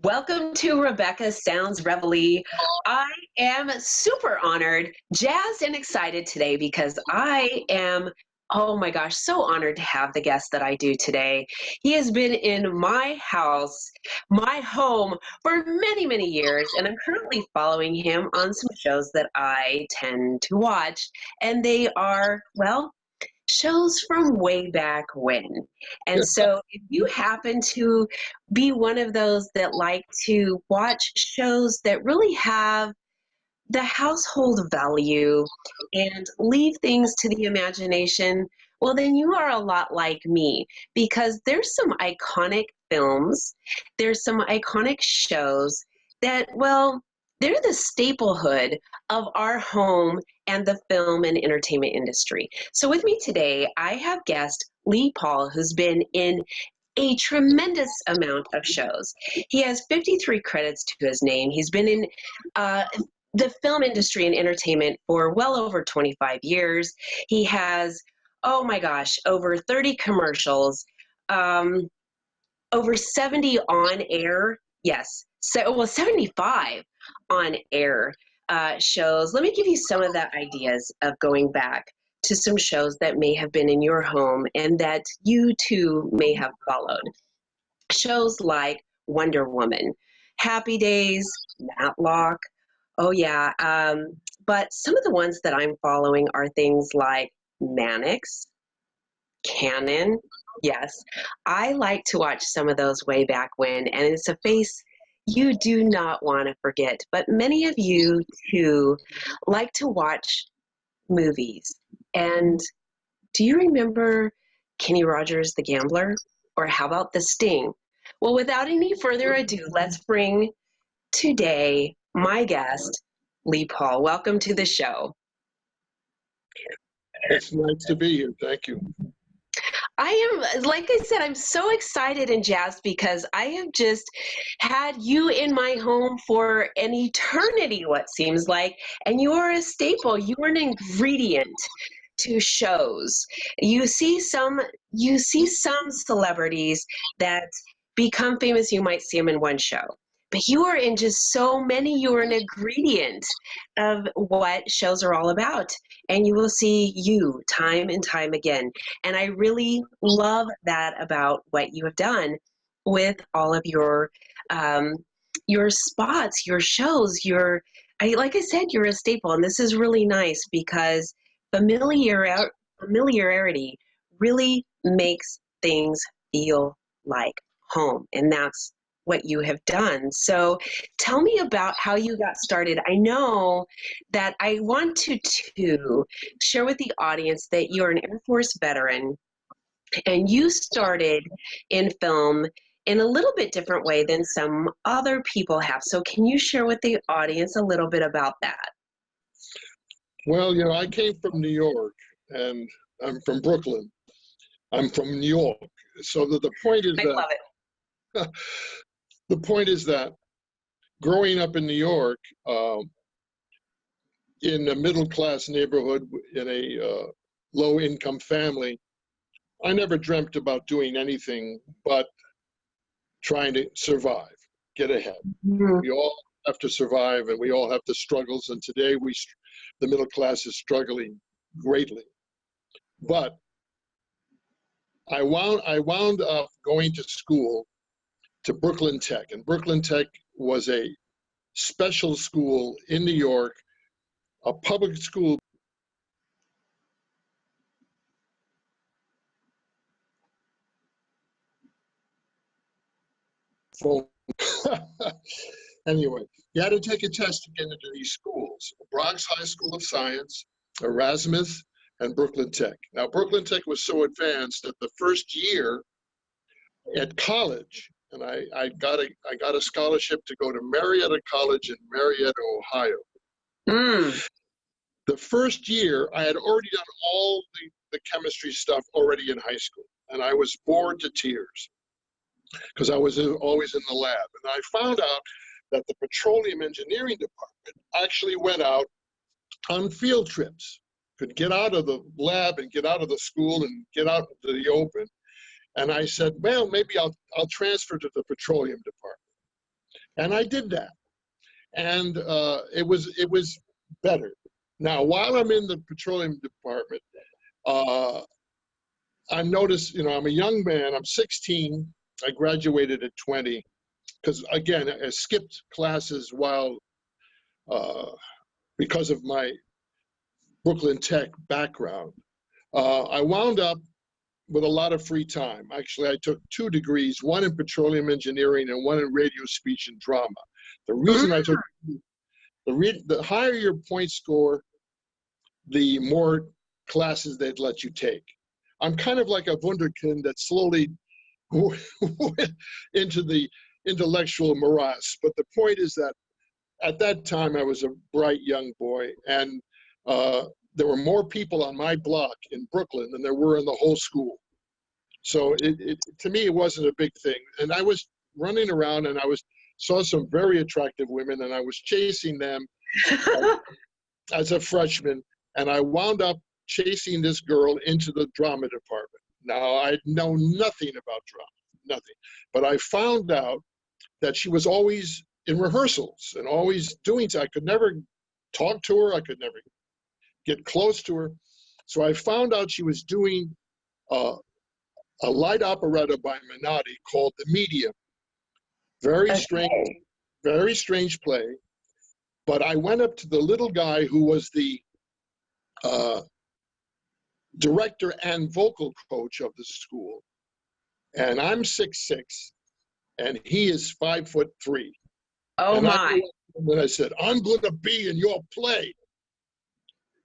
Welcome to Rebecca Sounds Reveille. I am super honored, jazzed, and excited today because I am, oh my gosh, so honored to have the guest that I do today. He has been in my house, my home, for many, many years, and I'm currently following him on some shows that I tend to watch, and they are, well, shows from way back when. And so if you happen to be one of those that like to watch shows that really have the household value and leave things to the imagination, well, then you are a lot like me because there's some iconic films, there's some iconic shows that, well, they're the staplehood of our home and the film and entertainment industry. So with me today, I have guest Lee Paul, who's been in a tremendous amount of shows. He has 53 credits to his name. He's been in the film industry and entertainment for well over 25 years. He has, oh my gosh, over 30 commercials, over 70 on air. Yes, so, well, 75 on air shows. Let me give you some of the ideas of going back to some shows that may have been in your home and that you too may have followed. Shows like Wonder Woman, Happy Days, Matlock. Oh yeah, but some of the ones that I'm following are things like Mannix, Canon. Yes, I like to watch some of those way back when, and it's a face you do not want to forget. But many of you too like to watch movies. And do you remember Kenny Rogers, the Gambler? Or how about The Sting? Well, without any further ado, let's bring today my guest, Lee Paul. Welcome to the show. It's nice to be here. Thank you. I am, like I said, I'm so excited and jazzed because I have just had you in my home for an eternity, what seems like, and you are a staple. You are an ingredient to shows. You see some celebrities that become famous. You might see them in one show, but you are in just so many. You are an ingredient of what shows are all about, and you will see you time and time again. And I really love that about what you have done with all of your spots, your shows, like I said, you're a staple, and this is really nice because familiarity really makes things feel like home, and that's what you have done. So tell me about how you got started. I know that I want to share with the audience that you're an Air Force veteran and you started in film in a little bit different way than some other people have. So can you share with the audience a little bit about that? Well, I came from New York, and I'm from Brooklyn. I'm from New York. So the point is I love it. The point is that growing up in New York, in a middle-class neighborhood, in a low-income family, I never dreamt about doing anything but trying to survive, get ahead. Mm-hmm. We all have to survive, and we all have the struggles, and today the middle class is struggling greatly. But I wound up going to school to Brooklyn Tech, and Brooklyn Tech was a special school in New York, a public school. Anyway, you had to take a test to get into these schools: Bronx High School of Science, Erasmus, and Brooklyn Tech. Now, Brooklyn Tech was so advanced that the first year at college, and I got a scholarship to go to Marietta College in Marietta, Ohio. Mm. The first year, I had already done all the chemistry stuff already in high school, and I was bored to tears because I was always in the lab. And I found out that the petroleum engineering department actually went out on field trips, could get out of the lab and get out of the school and get out into the open And I said, well, maybe I'll transfer to the petroleum department. And I did that. And it was better. Now, while I'm in the petroleum department, I noticed, I'm a young man, I'm 16, I graduated at 20, because again, I skipped classes because of my Brooklyn Tech background. I wound up with a lot of free time. Actually, I took 2 degrees, one in petroleum engineering and one in radio, speech, and drama. The reason I took, the higher your point score, the more classes they'd let you take. I'm kind of like a wunderkind that slowly went into the intellectual morass. But the point is that at that time, I was a bright young boy, and there were more people on my block in Brooklyn than there were in the whole school. So to me, it wasn't a big thing. And I was running around, and saw some very attractive women, and I was chasing them as a freshman. And I wound up chasing this girl into the drama department. Now, I know nothing about drama, nothing. But I found out that she was always in rehearsals and always doing so. I could never talk to her. I could never get close to her. So I found out she was doing a light operetta by Minotti called The Medium. Very strange play. But I went up to the little guy who was the director and vocal coach of the school. And I'm 6'6", and he is 5'3". Oh, and my. I said, I'm going to be in your play.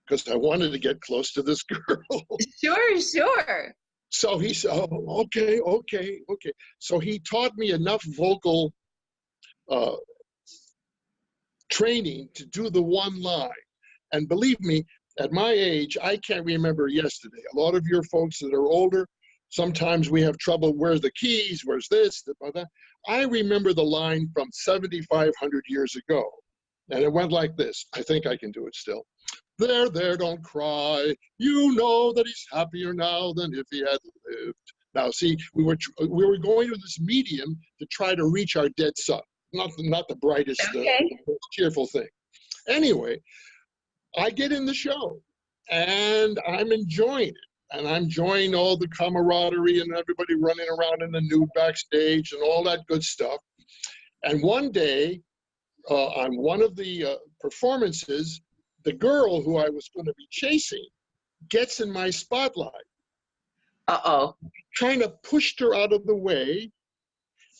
Because I wanted to get close to this girl. Sure. So he said, oh, okay. So he taught me enough vocal training to do the one line. And believe me, at my age, I can't remember yesterday. A lot of your folks that are older, sometimes we have trouble. Where's the keys? Where's this? That? I remember the line from 7,500 years ago. And it went like this. I think I can do it still. There, don't cry. You know that he's happier now than if he had lived. Now, see, we were going to this medium to try to reach our dead son. Not the brightest, cheerful thing. Anyway, I get in the show, and I'm enjoying it. And I'm enjoying all the camaraderie and everybody running around in the nude backstage and all that good stuff. And one day, on one of the performances, the girl who I was going to be chasing gets in my spotlight. Uh-oh. Kind of pushed her out of the way.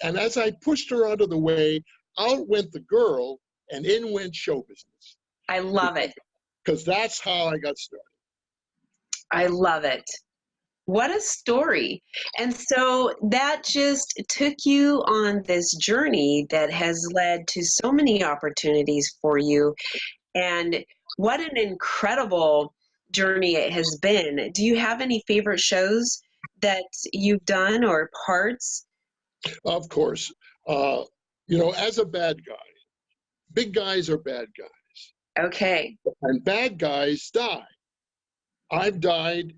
And as I pushed her out of the way, out went the girl and in went show business. I love it. Because that's how I got started. I love it. What a story. And so that just took you on this journey that has led to so many opportunities for you. And what an incredible journey it has been. Do you have any favorite shows that you've done or parts? Of course. As a bad guy, big guys are bad guys. Okay. And bad guys die. I've died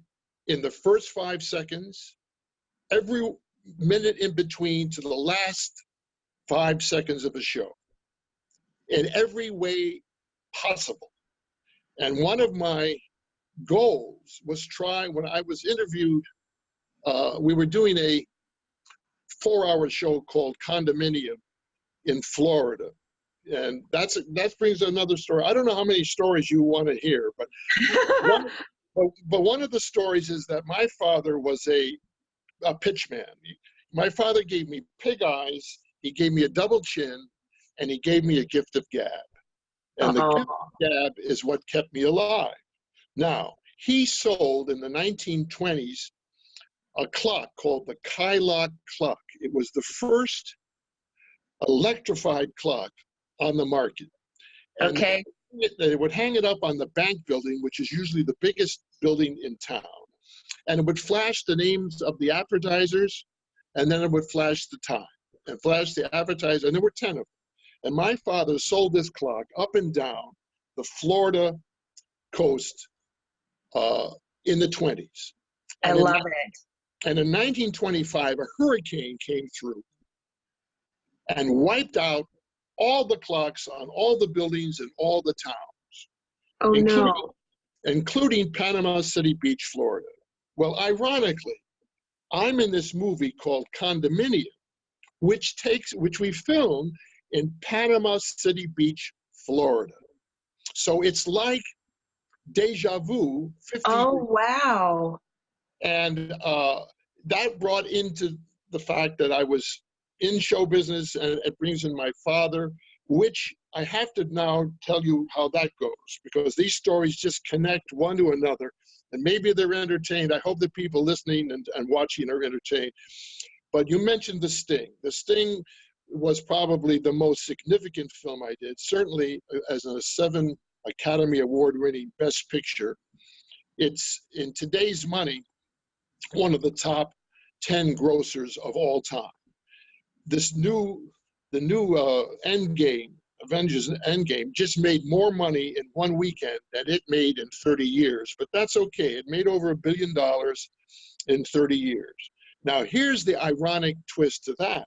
in the first 5 seconds, every minute in between to the last 5 seconds of a show, in every way possible. And one of my goals was when I was interviewed, we were doing a 4-hour show called Condominium in Florida. And that brings another story. I don't know how many stories you want to hear, but one of the stories is that my father was a pitchman. My father gave me pig eyes, he gave me a double chin, and he gave me a gift of gab. And the gift of gab is what kept me alive. Now, he sold in the 1920s a clock called the Kylock clock. It was the first electrified clock on the market. And okay. They would hang it up on the bank building, which is usually the biggest building in town. And it would flash the names of the advertisers, and then it would flash the time, and flash the advertiser, and there were 10 of them. And my father sold this clock up and down the Florida coast in the 20s. I love it. And in 1925, a hurricane came through and wiped out all the clocks on all the buildings in all the towns, Oh including, no. including Panama City Beach, Florida. Well, ironically, I'm in this movie called Condominium, which we filmed in Panama City Beach, Florida. So it's like deja vu 50 Oh years. wow. And that brought into the fact that I was in show business, and it brings in my father, which I have to now tell you how that goes, because these stories just connect one to another, and maybe they're entertained. I hope that people listening and watching are entertained. But you mentioned The Sting. The Sting was probably the most significant film I did, certainly as a 7 Academy Award winning Best Picture. It's, in today's money, one of the top 10 grossers of all time. The new Endgame, Avengers Endgame, just made more money in one weekend than it made in 30 years. But that's okay. It made over $1 billion in 30 years. Now, here's the ironic twist to that.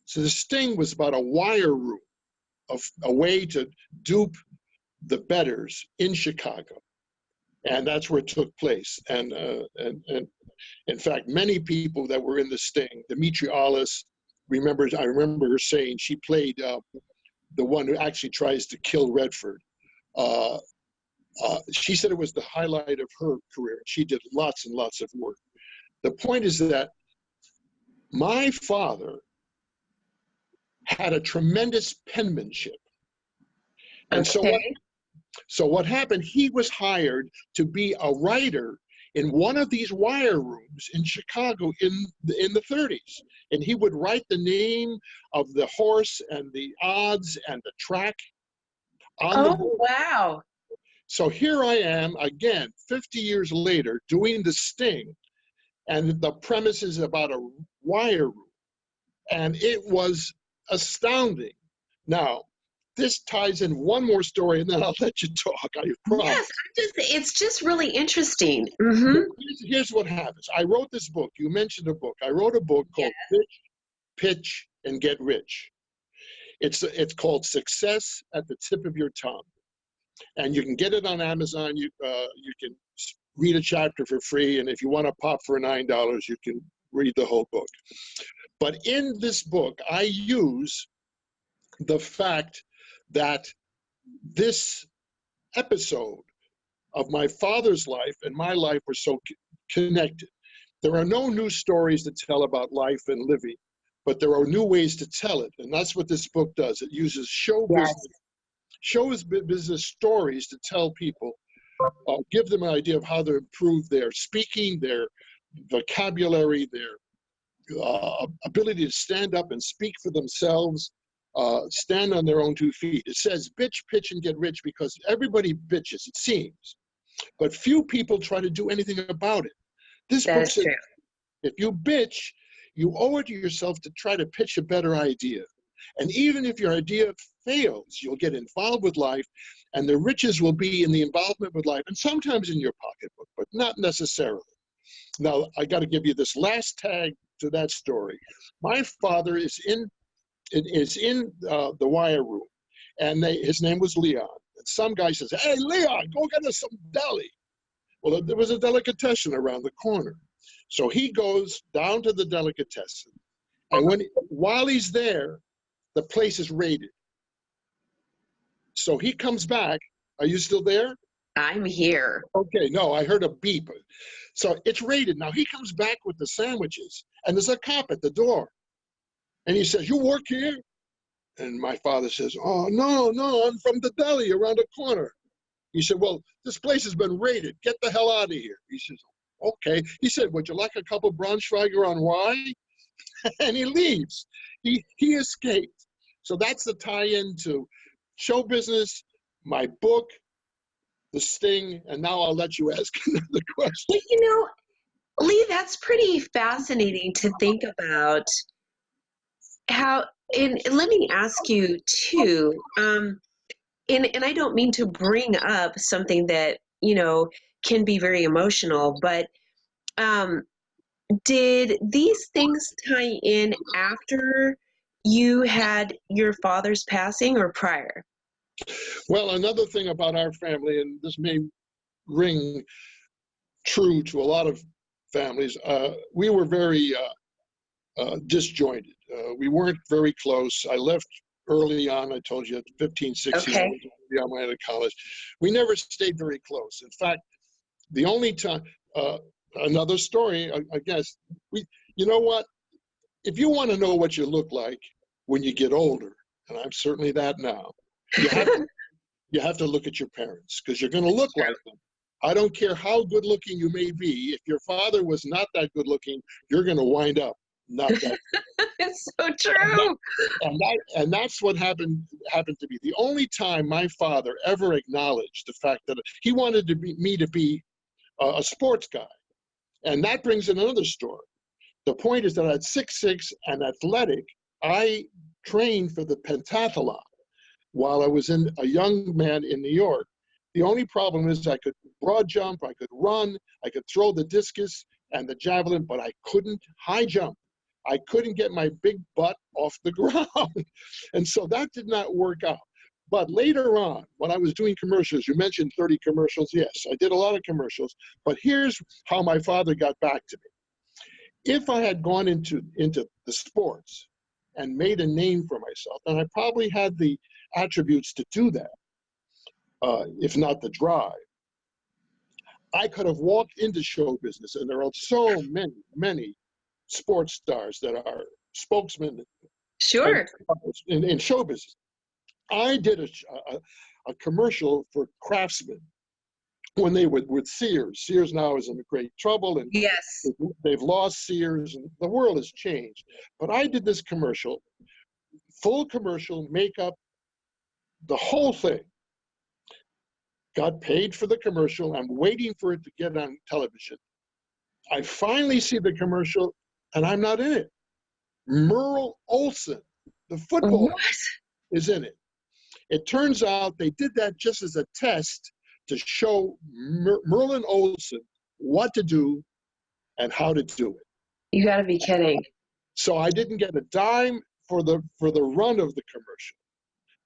So the Sting was about a wire room, a way to dupe the bettors in Chicago. And that's where it took place. And in fact, many people that were in the Sting, Demetri Allis, I remember her saying she played the one who actually tries to kill Redford. She said it was the highlight of her career. She did lots and lots of work. The point is that my father had a tremendous penmanship. And Okay. so what happened, he was hired to be a writer in one of these wire rooms in Chicago in the 30s. And he would write the name of the horse and the odds and the track on the board. Wow. So here I am again, 50 years later, doing The Sting, and the premise is about a wire room. And it was astounding. Now, this ties in one more story, and then I'll let you talk, I promise. Yes, it's just really interesting. Mm-hmm. Here's what happens. I wrote this book. You mentioned a book. I wrote a book called Pitch, and Get Rich. It's called Success at the Tip of Your Tongue. And you can get it on Amazon. You can read a chapter for free, and if you want to pop for $9, you can read the whole book. But in this book, I use the fact that this episode of my father's life and my life were so connected. There are no new stories to tell about life and living, but there are new ways to tell it. And that's what this book does. It uses show business stories to tell people, give them an idea of how to improve their speaking, their vocabulary, their ability to stand up and speak for themselves, stand on their own 2 feet. It says bitch, pitch, and get rich because everybody bitches, it seems. But few people try to do anything about it. This book says, if you bitch, you owe it to yourself to try to pitch a better idea. And even if your idea fails, you'll get involved with life, and the riches will be in the involvement with life, and sometimes in your pocketbook, but not necessarily. Now, I got to give you this last tag to that story. My father is in the wire room, and his name was Leon. And some guy says, "Hey, Leon, go get us some deli." Well, there was a delicatessen around the corner. So he goes down to the delicatessen, and while he's there, the place is raided. So he comes back. Are you still there? I'm here. Okay, no, I heard a beep. So it's raided. Now he comes back with the sandwiches, and there's a cop at the door. And he says, "You work here?" And my father says, "Oh, no, I'm from the deli around the corner." He said, "Well, this place has been raided. Get the hell out of here." He says, "Okay." He said, "Would you like a couple Braunschweiger on rye?" And he leaves. He escaped. So that's the tie-in to show business, my book, The Sting, and now I'll let you ask another question. Well, you know, Lee, that's pretty fascinating to think about how, and let me ask you too, and I don't mean to bring up something that, you know, can be very emotional, but Did these things tie in after you had your father's passing or prior? Well, another thing about our family, and this may ring true to a lot of families, we were very disjointed. We weren't very close. I left early on. I told you at 15, 16, I Okay. was already on my way to college. We never stayed very close. In fact, the only time, another story, I guess, you know what? If you want to know what you look like when you get older, and I'm certainly that now, you have to, you have to look at your parents because you're going to look like them. I don't care how good looking you may be. If your father was not that good looking, you're going to wind up not that. It's so true. And that's what happened to be. The only time my father ever acknowledged the fact that he wanted me to be a sports guy. And that brings in another story. The point is that at 6'6" and athletic, I trained for the pentathlon while I was a young man in New York. The only problem is I could broad jump, I could run, I could throw the discus and the javelin, but I couldn't high jump. I couldn't get my big butt off the ground. And so that did not work out. But later on, when I was doing commercials, you mentioned 30 commercials. Yes, I did a lot of commercials. But here's how my father got back to me. If I had gone into the sports and made a name for myself, then I probably had the attributes to do that, if not the drive. I could have walked into show business, and there are so many sports stars that are spokesmen Sure. in show business. I did a commercial for Craftsman when they were with Sears. Sears now is in great trouble, and Yes. they've lost Sears, and the world has changed. But I did this commercial, full commercial, makeup, the whole thing. Got paid for the commercial. I'm waiting for it to get on television. I finally see the commercial, and I'm not in it. Merle Olsen, the football, What? is in it. It turns out they did that just as a test to show Merlin Olsen what to do and how to do it. You got to be kidding. So I didn't get a dime for the run of the commercial.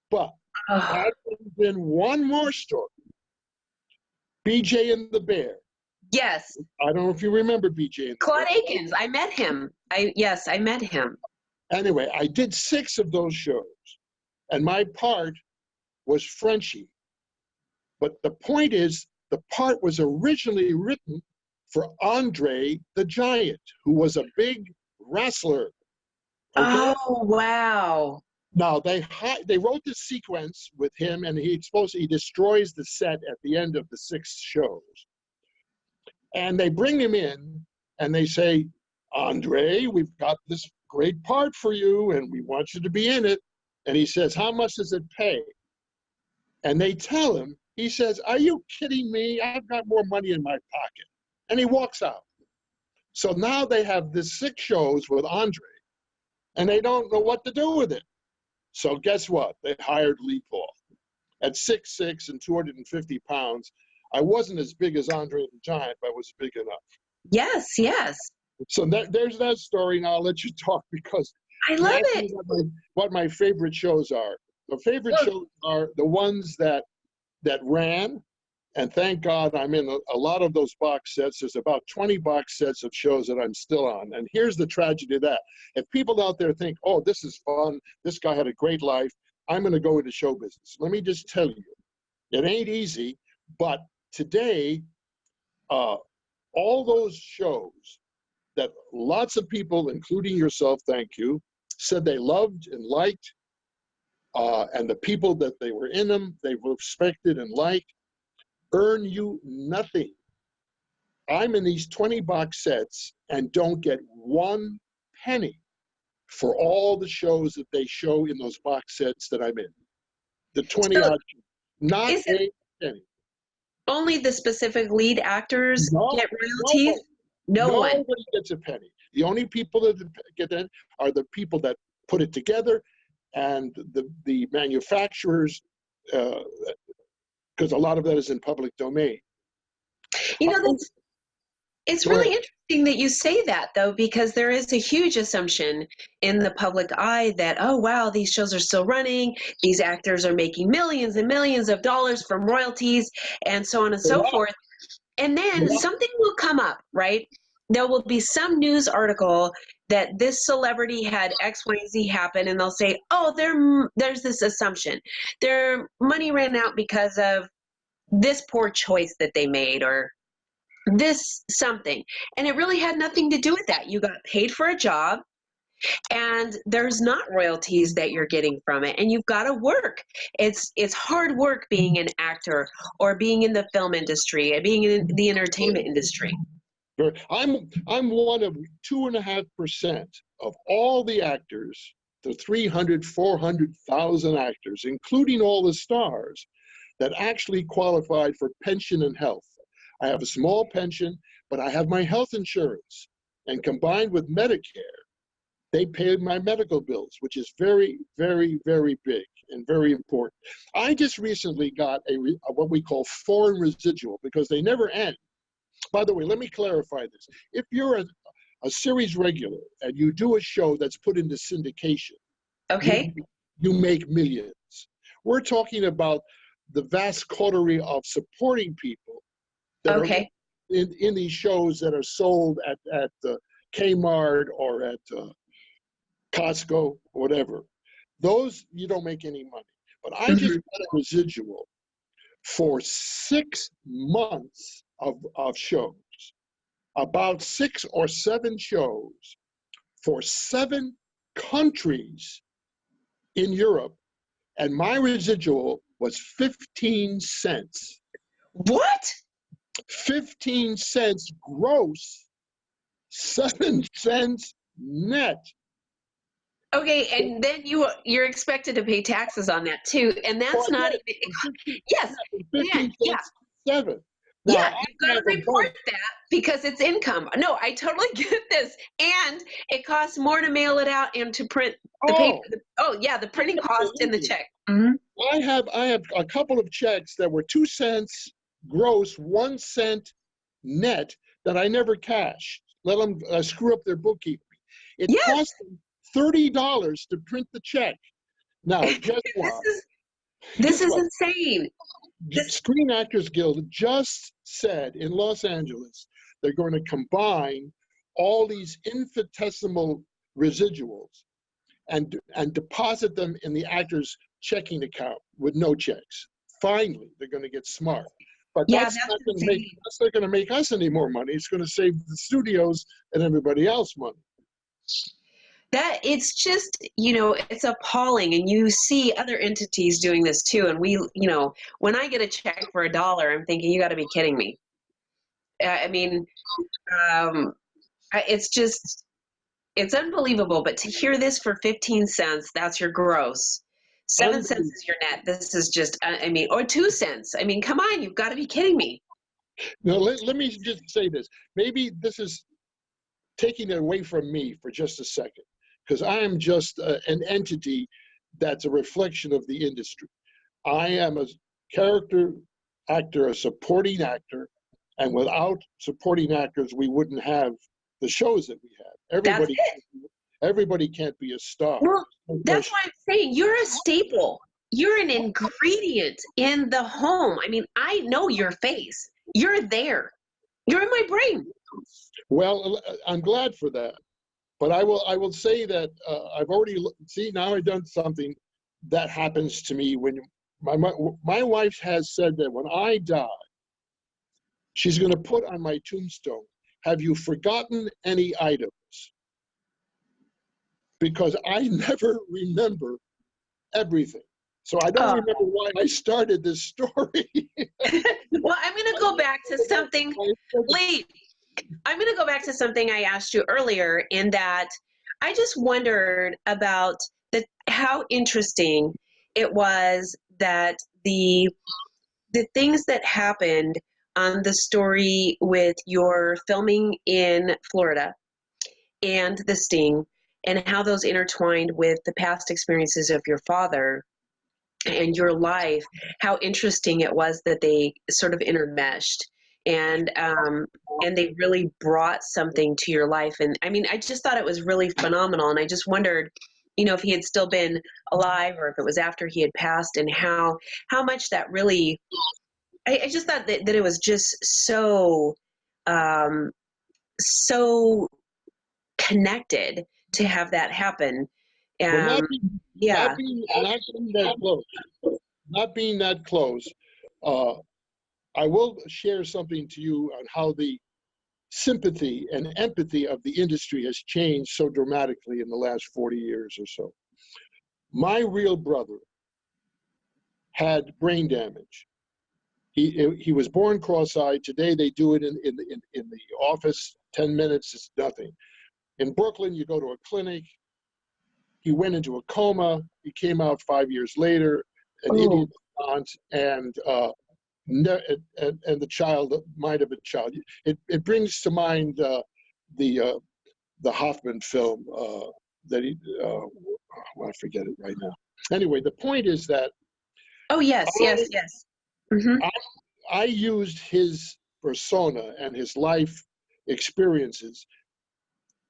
But that brings in one more story. B.J. and the Bear. Yes. I don't know if you remember B.J. and the Claude Bear. Akins. I met him. I met him. Anyway, I did 6 of those shows, and my part was Frenchie. But the point is, the part was originally written for Andre the Giant, who was a big wrestler. Okay? Oh, wow. Now, they wrote this sequence with him, and he destroys the set at the end of the 6 shows. And they bring him in, and they say, Andre, we've got this great part for you, and we want you to be in it. And he says, how much does it pay? And they tell him, he says, are you kidding me? I've got more money in my pocket. And he walks out. So now they have this 6 shows with Andre, and they don't know what to do with it. So guess what? They hired Lee Paul. At 6'6" and 250 pounds, I wasn't as big as Andre the Giant, but I was big enough. Yes, yes. So there's that story. Now I'll let you talk because I love it. What my favorite shows are. The favorite shows are the ones that ran, and thank God I'm in a lot of those box sets. There's about 20 box sets of shows that I'm still on. And here's the tragedy of that. If people out there think, oh, this is fun, this guy had a great life, I'm going to go into show business. Let me just tell you, it ain't easy, but today, all those shows that lots of people, including yourself, thank you, said they loved and liked, and the people that they were in them, they respected and liked, earn you nothing. I'm in these 20 box sets and don't get 1 penny for all the shows that they show in those box sets that I'm in. The 20 odd, not a penny. Only the specific lead actors get royalties? Nobody gets a penny. The only people that get in are the people that put it together and the manufacturers, because a lot of that is in public domain. You know, It's Go really ahead. interesting that you say that, though, because there is a huge assumption in the public eye that, oh, wow, these shows are still running. These actors are making millions and millions of dollars from royalties and so on and so forth. And then something will come up, right? There will be some news article that this celebrity had X, Y, Z happen, and they'll say, oh, there's this assumption. Their money ran out because of this poor choice that they made, or this something. And it really had nothing to do with that. You got paid for a job, and there's not royalties that you're getting from it, and you've got to work. It's hard work being an actor, or being in the film industry, and being in the entertainment industry. I'm one of 2.5% of all the actors, the 300, 400,000 actors, including all the stars, that actually qualified for pension and health. I have a small pension, but I have my health insurance. And combined with Medicare, they paid my medical bills, which is very, very, very big and very important. I just recently got what we call foreign residual, because they never end. By the way, let me clarify this. If you're a series regular and you do a show that's put into syndication, Okay. you make millions. We're talking about the vast coterie of supporting people that Okay. are in these shows that are sold at Kmart or at Costco, whatever. Those, you don't make any money. But I just got a residual for 6 months of shows, about 6 or 7 shows for 7 countries in Europe, and my residual was 15 cents. What? 15 cents gross, 7 cents net. Okay, and then you're expected to pay taxes on that too, and that's not even. Yes, 15 yeah. cents, 7. Now, Yeah, you've got to report that because it's income. No, I totally get this. And it costs more to mail it out and to print the paper. Oh, yeah, the printing cost and the check. Mm-hmm. I have a couple of checks that were 2 cents gross, 1 cent net that I never cashed. Let them screw up their bookkeeping. It cost them $30 to print the check. Now, guess what? This is insane. Screen Actors Guild just said in Los Angeles they're going to combine all these infinitesimal residuals and deposit them in the actor's checking account with no checks. Finally, they're going to get smart. But that's not going to make us any more money. It's going to save the studios and everybody else money. That it's just, it's appalling, and you see other entities doing this too. And when I get a check for $1, I'm thinking, you got to be kidding me. I mean, it's unbelievable. But to hear this for 15 cents, that's your gross. 7 cents is your net. This is just, or 2 cents. I mean, come on, you've got to be kidding me. Now, let me just say this. Maybe this is taking it away from me for just a second, because I am just an entity that's a reflection of the industry. I am a character actor, a supporting actor, and without supporting actors, we wouldn't have the shows that we have. Everybody can't be a star. Well, that's why I'm saying you're a staple. You're an ingredient in the home. I mean, I know your face. You're there. You're in my brain. Well, I'm glad for that. But I will say that I've already now I've done something that happens to me when my wife has said that when I die, she's going to put on my tombstone, "Have you forgotten any items?" Because I never remember everything. So I don't remember why I started this story. Well, I'm going to go back to something, Lee. I'm going to go back to something I asked you earlier, in that I just wondered about how interesting it was that the things that happened on the story with your filming in Florida and the sting, and how those intertwined with the past experiences of your father and your life, how interesting it was that they sort of intermeshed. and they really brought something to your life. And I mean, I just thought it was really phenomenal. And I just wondered, if he had still been alive or if it was after he had passed, and how much that really, I just thought that it was just so, so connected to have that happen. Well, Yeah. not being that close, I will share something to you on how the sympathy and empathy of the industry has changed so dramatically in the last 40 years or so. My real brother had brain damage. He was born cross-eyed. Today they do it in the office. 10 minutes is nothing. In Brooklyn, you go to a clinic. He went into a coma. He came out 5 years later, an idiot aunt, and the child, mind of a child. It brings to mind the Hoffman film that he, I forget it right now. Anyway, the point is that. Oh, yes. Mm-hmm. I used his persona and his life experiences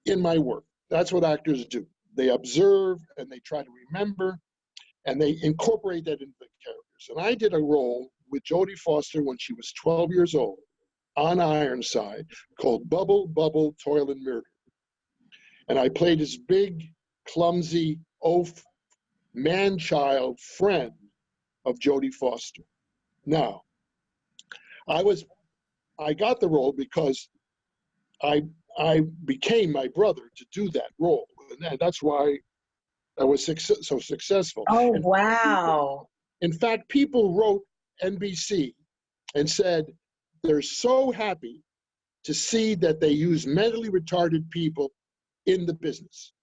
in my work. That's what actors do. They observe and they try to remember, and they incorporate that into the characters. And I did a role with Jodie Foster when she was 12 years old on Ironside called Bubble, Bubble, Toil and Murder. And I played his big, clumsy, oaf, man-child friend of Jodie Foster. Now, I got the role because I became my brother to do that role. And that's why I was so successful. Oh, wow. In fact, people wrote NBC and said they're so happy to see that they use mentally retarded people in the business.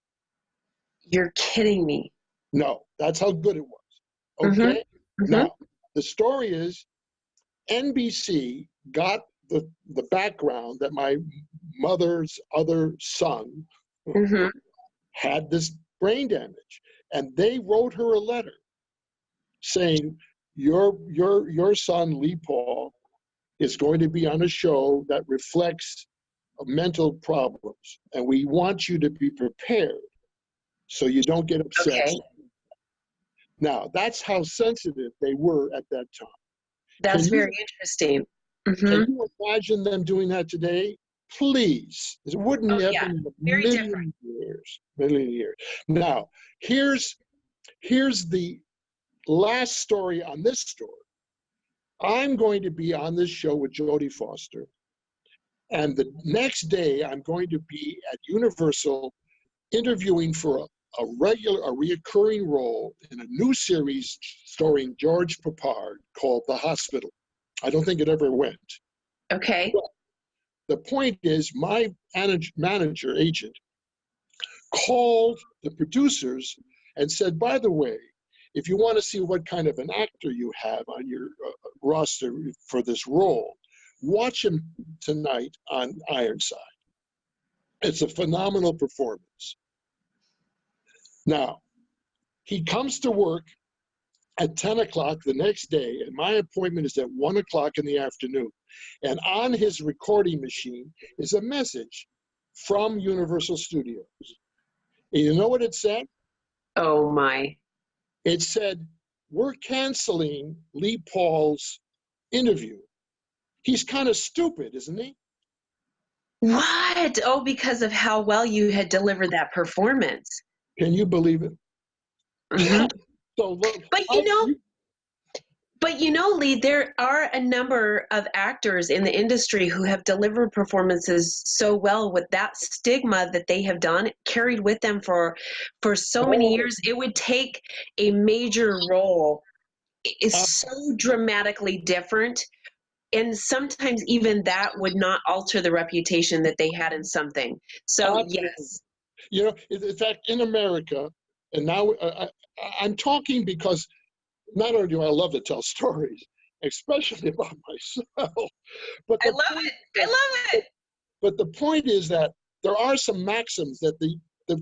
You're kidding me. No, that's how good it was. Okay? Mm-hmm. Now, the story is NBC got the background that my mother's other son had this brain damage, and they wrote her a letter saying, your son Lee Paul is going to be on a show that reflects mental problems, and we want you to be prepared so you don't get upset. Okay. Now, that's how sensitive they were at that time. That's very interesting. Can you imagine them doing that today? Please. It wouldn't happen in a million years. Now, here's the last story on this story. I'm going to be on this show with Jodie Foster, and the next day I'm going to be at Universal interviewing for a reoccurring role in a new series starring George Papard called The Hospital. I don't think it ever went. Okay. But the point is, my agent, called the producers and said, by the way, if you want to see what kind of an actor you have on your roster for this role, watch him tonight on Ironside. It's a phenomenal performance. Now, he comes to work at 10 o'clock the next day, and my appointment is at 1 o'clock in the afternoon. And on his recording machine is a message from Universal Studios. And you know what it said? Oh, my. It said, we're canceling Lee Paul's interview. He's kind of stupid, isn't he? What? Oh, because of how well you had delivered that performance. Can you believe it? So look, But Lee, there are a number of actors in the industry who have delivered performances so well with that stigma that they have done, carried with them for so many years. It would take a major role. It's so dramatically different. And sometimes even that would not alter the reputation that they had in something. So, yes. In fact, in America, and now I'm talking because not only do I love to tell stories, especially about myself, but I love it. But the point is that there are some maxims that the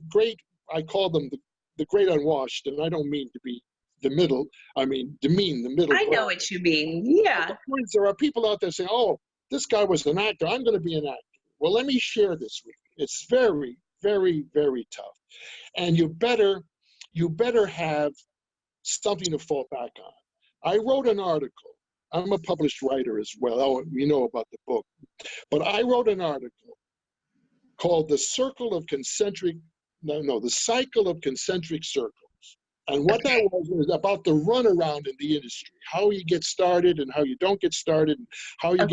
great, I call them the great unwashed, and I don't mean to be demean the middle. I know what you mean. Yeah. There are people out there saying, oh, this guy was an actor. I'm going to be an actor. Well, let me share this with you. It's very, very, very tough. And you better have something to fall back on. I wrote an article. I'm a published writer as well. Oh, you know about the book. But I wrote an article called The Cycle of Concentric Circles. And what that was about the runaround in the industry, how you get started and how you don't get started, and how you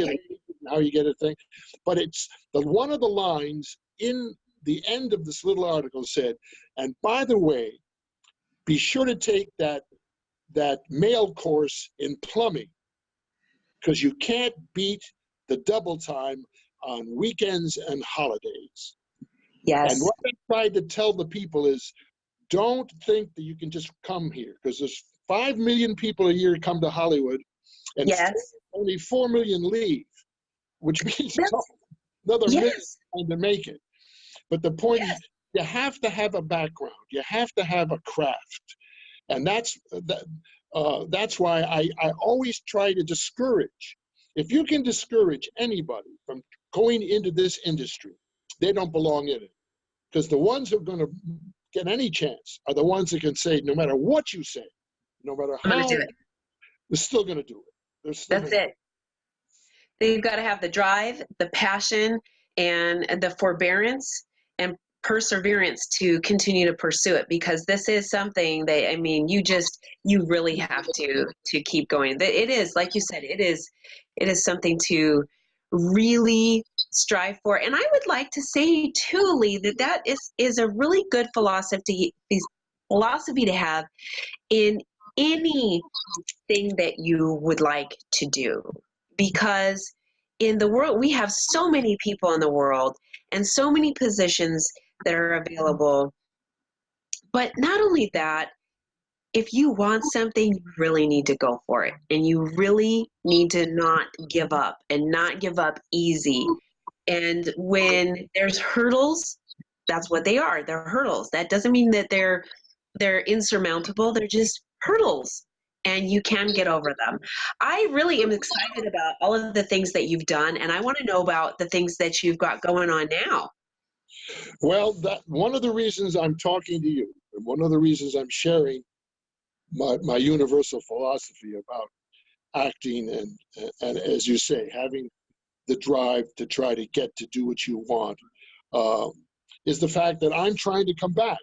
get a thing. But it's one of the lines in the end of this little article said, and by the way, be sure to take that male course in plumbing, because you can't beat the double time on weekends and holidays. Yes. And what I tried to tell the people is, don't think that you can just come here, because there's 5 million people a year come to Hollywood, and only 4 million leave, which means another million trying to make it. But the point is, you have to have a background. You have to have a craft, and that's why I always try to discourage. If you can discourage anybody from going into this industry, they don't belong in it, because the ones who are going to get any chance are the ones that can say, no matter what you say, no matter how, they're still going to do it. That's it. You've got to have the drive, the passion, and the forbearance and perseverance to continue to pursue it, because this is something that, I mean, you really have to keep going. It is, like you said, it is something to really strive for. And I would like to say too, Lee, that is a really good philosophy to have in anything that you would like to do, because in the world, we have so many people in the world and so many positions that are available. But not only that, if you want something, you really need to go for it. And you really need to not give up, and not give up easy. And when there's hurdles, that's what they are. They're hurdles. That doesn't mean that they're insurmountable. They're just hurdles, and you can get over them. I really am excited about all of the things that you've done, and I want to know about the things that you've got going on now. Well, one of the reasons I'm talking to you, and one of the reasons I'm sharing my universal philosophy about acting and as you say, having the drive to try to get to do what you want, is the fact that I'm trying to come back.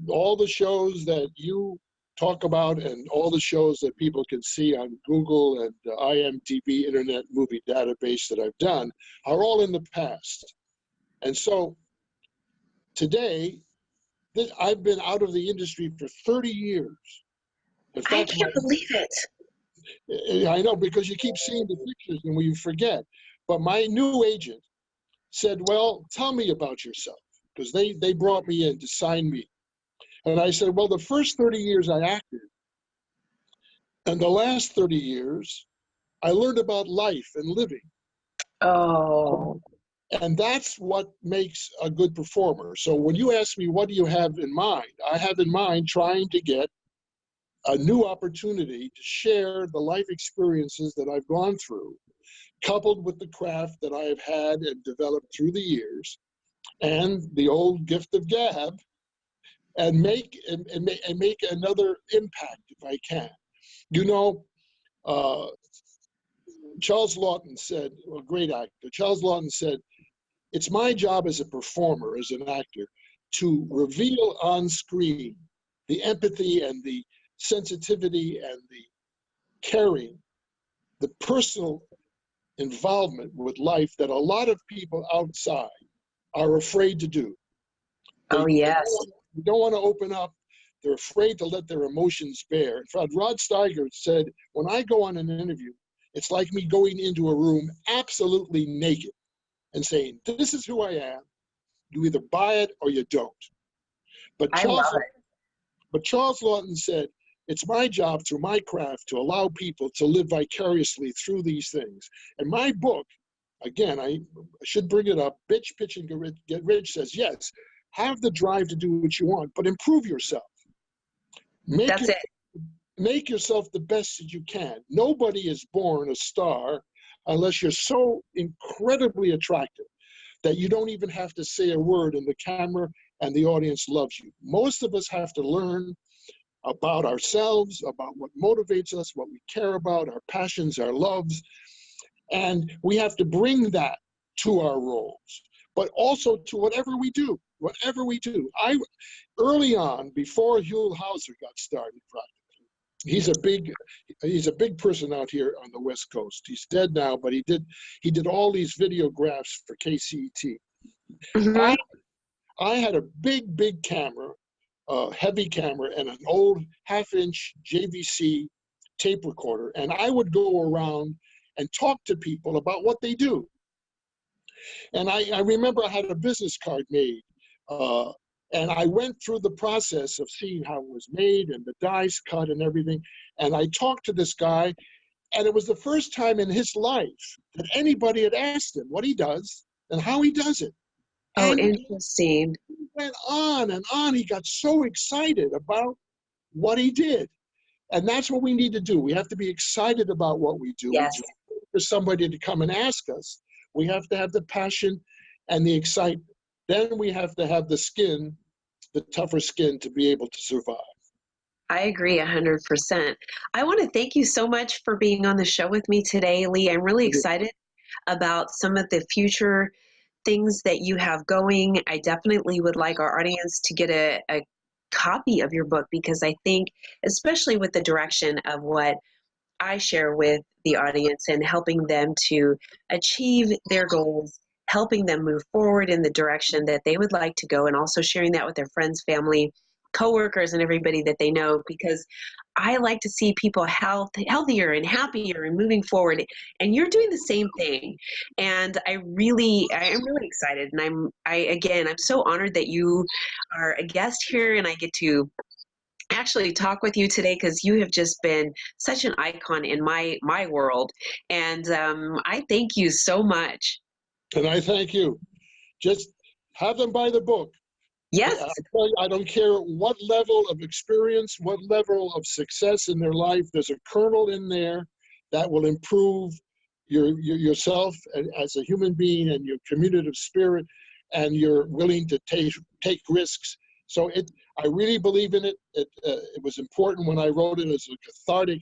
All the shows that you talk about and all the shows that people can see on Google and the IMDb Internet Movie Database that I've done are all in the past. And so today, I've been out of the industry for 30 years. In fact, I can't believe it. I know, because you keep seeing the pictures and we forget. But my new agent said, well, tell me about yourself, because they brought me in to sign me. And I said, well, the first 30 years I acted, and the last 30 years, I learned about life and living. Oh. And that's what makes a good performer. So when you ask me, what do you have in mind? I have in mind trying to get a new opportunity to share the life experiences that I've gone through, coupled with the craft that I have had and developed through the years, and the old gift of gab, and make another impact if I can. You know, Charles Lawton said, a great actor, Charles Lawton said, it's my job as a performer, as an actor, to reveal on screen the empathy and the sensitivity and the caring, the personal involvement with life that a lot of people outside are afraid to do. They don't want to open up. They're afraid to let their emotions bear. In fact, Rod Steiger said, when I go on an interview, it's like me going into a room absolutely naked and saying, this is who I am. You either buy it or you don't. But Charles Lawton said, it's my job through my craft to allow people to live vicariously through these things. And my book, again, I should bring it up, Bitch, Pitch, and Get Rich says, yes, have the drive to do what you want, but improve yourself. Make yourself the best that you can. Nobody is born a star. unless you're so incredibly attractive that you don't even have to say a word and the camera and the audience loves you. Most of us have to learn about ourselves, about what motivates us, what we care about, our passions, our loves, and we have to bring that to our roles, but also to whatever we do. Whatever we do. Early on, before Huell Hauser got started, practically, he's a big person out here on the West Coast. He's dead now, but he did all these videographs for KCET. Mm-hmm. I had a big camera, heavy camera, and an old half-inch JVC tape recorder, and I would go around and talk to people about what they do. And I remember I had a business card made, and I went through the process of seeing how it was made and the dies cut and everything. And I talked to this guy, and it was the first time in his life that anybody had asked him what he does and how he does it. Oh, And interesting. he went on and on. He got so excited about what he did. And that's what we need to do. We have to be excited about what we do. Yes. We just wait for somebody to come and ask us. We have to have the passion and the excitement. Then we have to have the skin, the tougher skin, to be able to survive. I agree 100%. I want to thank you so much for being on the show with me today, Lee. I'm really excited about some of the future things that you have going. I definitely would like our audience to get a copy of your book, because I think, especially with the direction of what I share with the audience and helping them to achieve their goals, helping them move forward in the direction that they would like to go, and also sharing that with their friends, family, coworkers, and everybody that they know, because I like to see people healthier and happier and moving forward. And you're doing the same thing. And I am really excited. And I'm so honored that you are a guest here and I get to actually talk with you today, because you have just been such an icon in my world. And I thank you so much. And I thank you. Just have them buy the book. Yes. I don't care what level of experience, what level of success in their life, there's a kernel in there that will improve yourself as a human being and your communicative spirit, and you're willing to take risks. So I really believe in it. It was important when I wrote it as a cathartic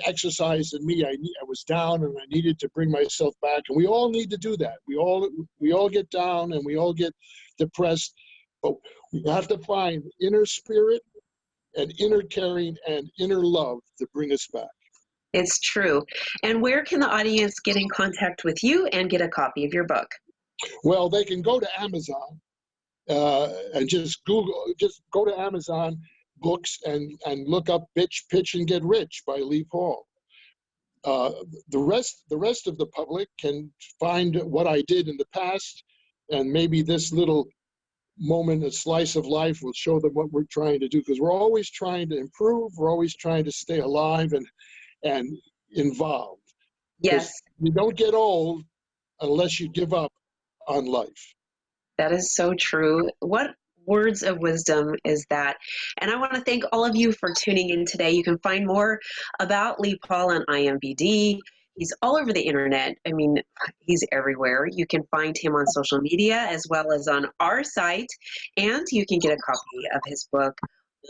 exercise in me. I was down and I needed to bring myself back, and we all need to do that. We all get down and we all get depressed, but we have to find inner spirit and inner caring and inner love to bring us back. It's true. And where can the audience get in contact with you and get a copy of your book? Well, they can go to Amazon and just go to Amazon books and look up Bitch, Pitch, and Get Rich by Lee Paul. The rest of the public can find what I did in the past, and maybe this little moment, a slice of life, will show them what we're trying to do, because we're always trying to improve. We're always trying to stay alive and involved. Yes. You don't get old unless you give up on life. That is so true. What words of wisdom is that? And I want to thank all of you for tuning in today. You can find more about Lee Paul on IMBD. He's all over the internet. I mean, he's everywhere. You can find him on social media as well as on our site. And you can get a copy of his book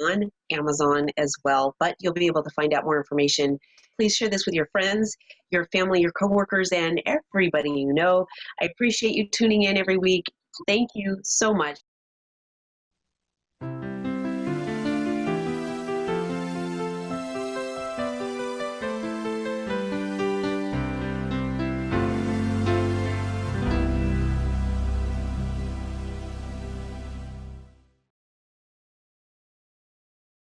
on Amazon as well. But you'll be able to find out more information. Please share this with your friends, your family, your coworkers, and everybody you know. I appreciate you tuning in every week. Thank you so much.